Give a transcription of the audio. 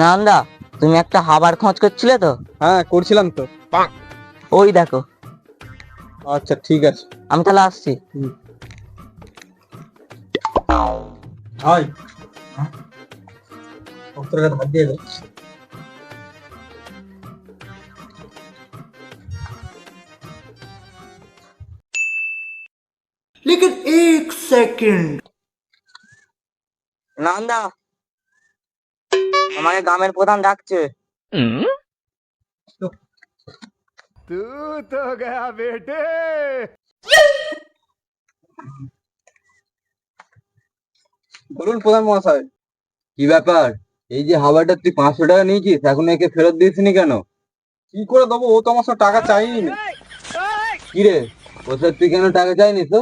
নান্দা, তুমি একটা হাবার খোঁজ করছিলে তো? হ্যাঁ করছিলাম তো। ওই দেখো। আচ্ছা ঠিক আছে। আমি তাহলে আসছি। হাই, 70 টাকা ধার দিয়ে দে। लेकिन एक सेकंड। নান্দা, আমাকে গ্রামের প্রধান ডাকছে। तू तो गया बेटे। বলুন প্রধান মহাশয়। কি ব্যাপার? এই যে হাওয়াটা তুই 500 টাকা নিয়েছিস, এখন একে ফেরত দিসনি কেন? কি করে দেবো? ও তো আমার সাথে টাকা চাইনি না। কি রে, ওর সাথে তুই কেন টাকা চাইনি? তো